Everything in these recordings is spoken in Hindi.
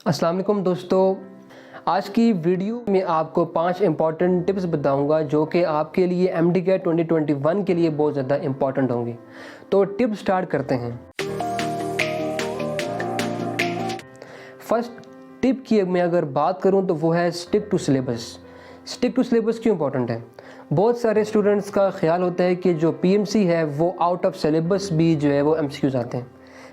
अस्सलाम वालेकुम दोस्तों, आज की वीडियो में आपको 5 इंपॉर्टेंट टिप्स बताऊंगा जो कि आपके लिए MD कैट 2021 के लिए बहुत ज़्यादा इंपॉर्टेंट होंगी। तो टिप स्टार्ट करते हैं। फर्स्ट टिप की मैं अगर बात करूं तो वो है stick to syllabus. Stick to syllabus क्यों इंपॉर्टेंट है? बहुत सारे स्टूडेंट्स का ख्याल होता है कि जो PMC है वो आउट ऑफ सिलेबस भी जो है वो MCQs आते हैं,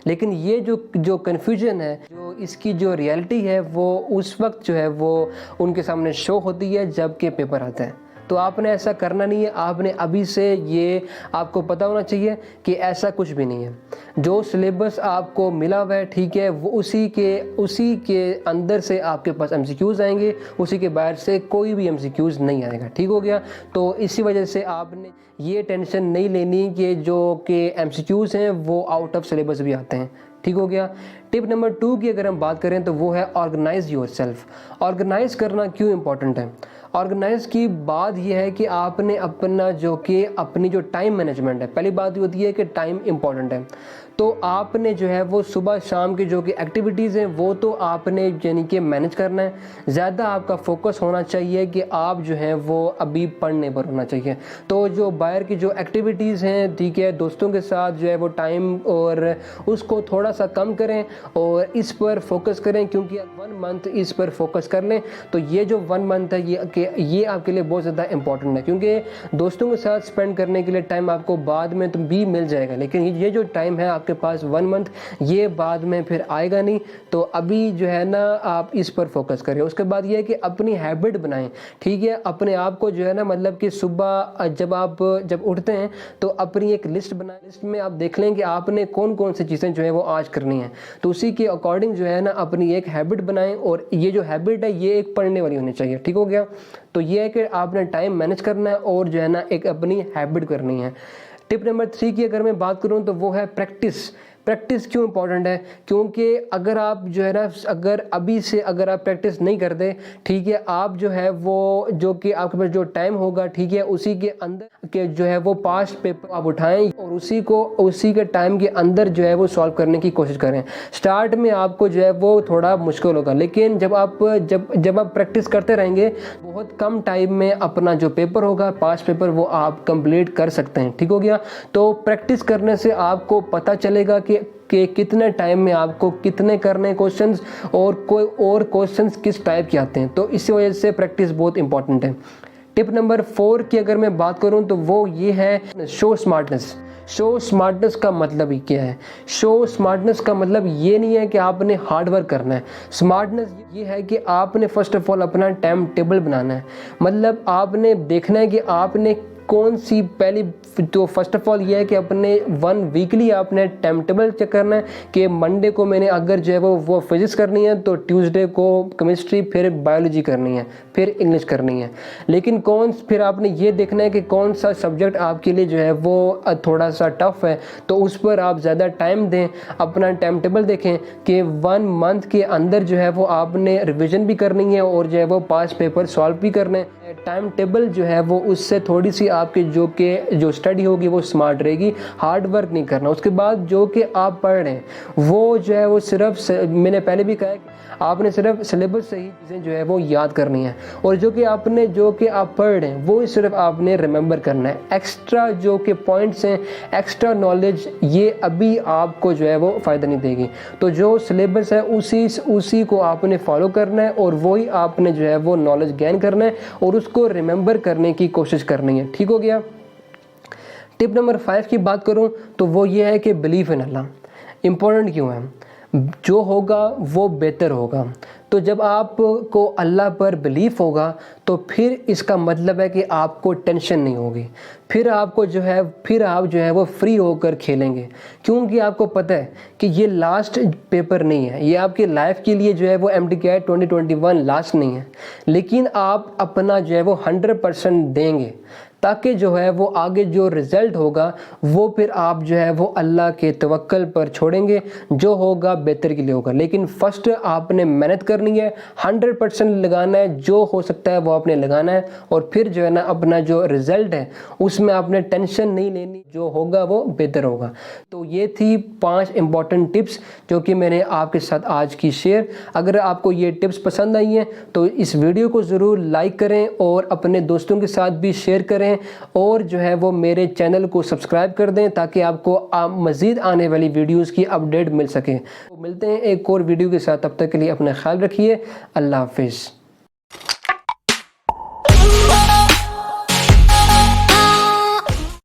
लेकिन ये जो कन्फ्यूजन है, जो इसकी जो रियलिटी है वो उस वक्त जो है वो उनके सामने शो होती है जबकि पेपर आता है। तो आपने ऐसा करना नहीं है। आपने अभी से ये आपको पता होना चाहिए कि ऐसा कुछ भी नहीं है। जो सिलेबस आपको मिला हुआ है, ठीक है, वो उसी के अंदर से आपके पास MCQs आएंगे, उसी के बाहर से कोई भी MCQs नहीं आएगा। ठीक हो गया? तो इसी वजह से आपने ये टेंशन नहीं लेनी कि जो कि MCQs हैं वो आउट ऑफ सिलेबस भी आते हैं। ठीक हो गया? टिप नंबर 2 की अगर हम बात करें तो वो है ऑर्गेनाइज योरसेल्फ। ऑर्गेनाइज करना क्यों इंपॉर्टेंट है? ऑर्गेनाइज की बात यह है कि आपने अपनी जो टाइम मैनेजमेंट है, पहली बात ये होती है कि टाइम इंपॉर्टेंट है। तो आपने जो है वो सुबह शाम की जो कि एक्टिविटीज़ हैं वो तो आपने यानी कि मैनेज करना है। ज़्यादा आपका फोकस होना चाहिए कि आप जो है वो अभी पढ़ने पर होना चाहिए। तो जो बाहर की जो एक्टिविटीज़ हैं, ठीक है, दोस्तों के साथ जो है वो टाइम और उसको थोड़ा सा कम करें और इस पर फोकस करें, क्योंकि 1 मंथ इस पर फोकस कर लें तो ये जो 1 मंथ है ये आपके लिए बहुत ज़्यादा इंपॉर्टेंट है, क्योंकि दोस्तों के साथ स्पेंड करने के लिए टाइम आपको बाद में तो भी मिल जाएगा, लेकिन ये जो टाइम है आपके पास 1 मंथ, ये बाद में फिर आएगा नहीं। तो अभी जो है ना आप इस पर फोकस करें। उसके बाद ये है कि अपनी हैबिट बनाएं। ठीक है, अपने आप को जो है ना, मतलब कि सुबह जब उठते हैं तो अपनी एक लिस्ट बनाएं। लिस्ट में आप देख लें कि आपने कौन कौन सी चीज़ें जो है वो आज करनी है, तो उसी के अकॉर्डिंग जो है ना अपनी एक हैबिट बनाएं। और ये जो हैबिट है ये एक पढ़ने वाली होनी चाहिए। ठीक हो गया? तो ये है कि आपने टाइम मैनेज करना है और जो है ना एक अपनी हैबिट करनी है। टिप नंबर 3 की अगर मैं बात करूं तो वो है प्रैक्टिस। प्रैक्टिस क्यों इंपॉर्टेंट है? क्योंकि अगर आप जो है ना अभी से अगर आप प्रैक्टिस नहीं करते, ठीक है, आप जो है वो जो कि आपके पास जो टाइम होगा, ठीक है, उसी के अंदर के जो है वो पास्ट पेपर आप उठाएं और उसी के टाइम के अंदर जो है वो सॉल्व करने की कोशिश करें। स्टार्ट में आपको जो है वो थोड़ा मुश्किल होगा, लेकिन जब आप प्रैक्टिस करते रहेंगे, बहुत कम टाइम में अपना जो पेपर होगा, पास्ट पेपर, वो आप कंप्लीट कर सकते हैं। ठीक हो गया? तो प्रैक्टिस करने से आपको पता चलेगा कि कितने टाइम में आपको कितने करने क्वेश्चंस और कोई और क्वेश्चंस किस टाइप के आते हैं। तो इसी वजह से प्रैक्टिस बहुत इंपॉर्टेंट है। टिप नंबर 4 की अगर मैं बात करूं तो वो ये है शो स्मार्टनेस। शो स्मार्टनेस का मतलब ही क्या है? शो स्मार्टनेस का मतलब ये नहीं है कि आपने हार्ड वर्क करना है। स्मार्टनेस ये है कि आपने फर्स्ट ऑफ ऑल अपना टाइम टेबल बनाना है। मतलब आपने देखना है कि आपने कौन सी पहली, तो फर्स्ट ऑफ ऑल ये है कि अपने 1 वीकली आपने टाइम टेबल चेक करना है कि मंडे को मैंने अगर जो है वो फिजिक्स करनी है तो ट्यूसडे को केमिस्ट्री, फिर बायोलॉजी करनी है, फिर इंग्लिश करनी है। लेकिन फिर आपने ये देखना है कि कौन सा सब्जेक्ट आपके लिए जो है वो थोड़ा सा टफ है, तो उस पर आप ज़्यादा टाइम दें। अपना टाइम टेबल देखें कि 1 मंथ के अंदर जो है वो आपने रिविज़न भी करनी है और जो है वो पास पेपर सॉल्व भी करने हैं। टाइम टेबल जो है वो उससे थोड़ी सी आपकी जो स्टडी होगी वो स्मार्ट रहेगी। हार्ड वर्क नहीं करना। उसके बाद जो कि आप पढ़ रहे हैं वो जो है वो सिर्फ, मैंने पहले भी कहा है, आपने सिर्फ सिलेबस से ही चीज़ें जो है वो याद करनी है, और जो कि आप पढ़ रहे हैं वो सिर्फ आपने रिमेंबर करना है। एक्स्ट्रा जो कि पॉइंट्स हैं, एक्स्ट्रा नॉलेज, ये अभी आपको जो है वो फ़ायदा नहीं देगी। तो जो सिलेबस है उसी को आपने फॉलो करना है और वही आपने जो है वो नॉलेज गेन करना है और उसको रिमेंबर करने की कोशिश करनी है। ठीक हो गया? टिप नंबर 5 की बात करूं तो वो ये है कि बिलीफ इन अल्लाह। इंपॉर्टेंट क्यों है? जो होगा वो बेहतर होगा। तो जब आपको अल्लाह पर बिलीफ होगा तो फिर इसका मतलब है कि आपको टेंशन नहीं होगी। फिर आप जो है वो फ्री होकर खेलेंगे, क्योंकि आपको पता है कि ये लास्ट पेपर नहीं है। ये आपकी लाइफ के लिए जो है वो MD कैट 2021 लास्ट नहीं है, लेकिन आप अपना जो है वो 100% देंगे ताकि जो है वो आगे जो रिज़ल्ट होगा वो फिर आप जो है वो अल्लाह के तवक्कल पर छोड़ेंगे, जो होगा बेहतर के लिए होगा। लेकिन फ़र्स्ट आपने मेहनत करनी है, 100% लगाना है, जो हो सकता है वो आपने लगाना है, और फिर जो है ना अपना जो रिज़ल्ट है उसमें आपने टेंशन नहीं लेनी, जो होगा वो बेहतर होगा। तो ये थी 5 इंपॉर्टेंट टिप्स जो कि मैंने आपके साथ आज की शेयर। अगर आपको ये टिप्स पसंद आई हैं तो इस वीडियो को ज़रूर लाइक करें और अपने दोस्तों के साथ भी शेयर करें, और जो है वो मेरे चैनल को सब्सक्राइब कर दें ताकि आपको मज़ीद आने वाली वीडियोस की अपडेट मिल सके। तो मिलते हैं एक और वीडियो के साथ, तब तक के लिए अपना ख्याल रखिए। अल्लाह हाफिज़।